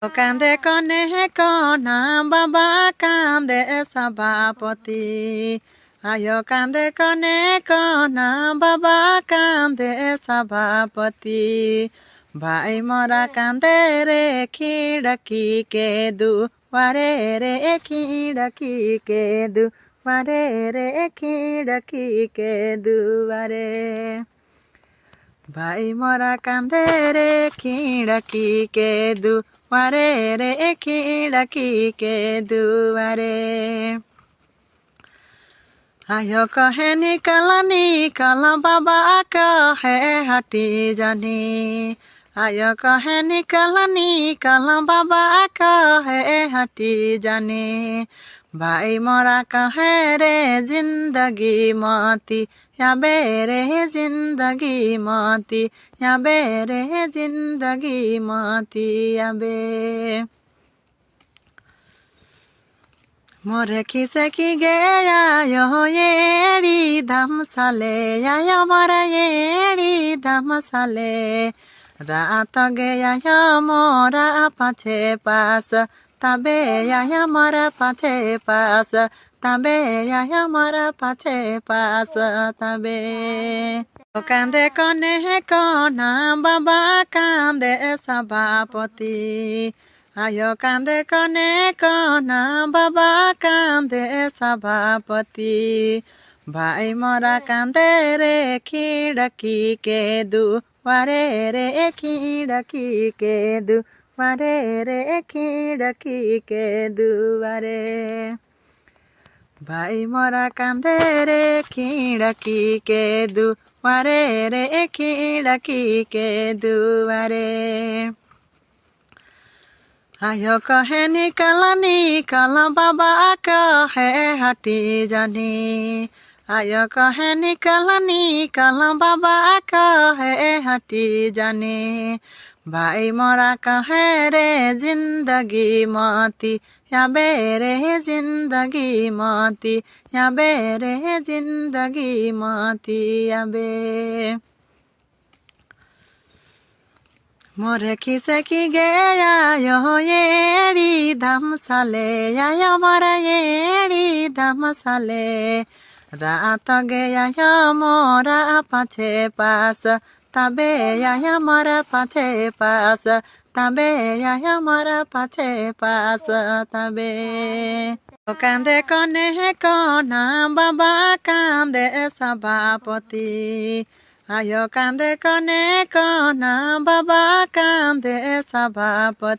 কান্দে কনে কনা বাবা কান্দে সভাপতি আয় কান্দে কনে কনা বাবা কান্দে সভাপতি ভাই মরা কান্দে রে খিড়কি কে দুয়ারে রে খিড়কি কে দুয়ারে রে খিড়কি কে দুয়ারে ভাই মরা কান্দে রে খিড়কি কে দুয়ারে রে খিড়কি কে দুয়ারে আয় কহে নিকাল বাবা কহে হাটি জানি আয় কহে নিকাল বাবা কহে হাটি জানি ভাই মরা কহে রে জিন্দগি মতি याबे रे जिंदगी मती याबे रे जिंदगी मती याबे मोरे खिसे की गया यो येड़ी धम साले या मोरा येड़ी धम साले रात गया यो मोरा पाछे पास तबे या मोरा पाछे पास तबे या मोरा पाछे पास तबे कांदे कने कना बाबा कांदे सभापति आयो कांदे कने कना बाबा कांदे सभापति भाई मोरा कांदे रे खिड़की के दुआरे रे खिड़की के दुआरे रे खिड़की के दुआरे भाई मोरा कांदे रे खिड़की के दुआरे रे खिड़की के दुआरे आयो कहे निकाल बाबा कहे हटी जानी आयो कहे निकाल बाबा कहे हटी जानी भाई मोरा कहे रे जिंदगी मती याबे रे जिंदगी मती याबे रे जिंदगी मती याबे मोरे खिसे की गया यो येड़ी धम साले या मोरा येड़ी धम साले रात गया यो मोरा पाछे पास तबे या मोरा पाछे पास तबे या मोरा पाछे पास तबे कांदे कने कना बाबा कांदे सभापति आयो कांदे कने कना बाबा कांदे सभापति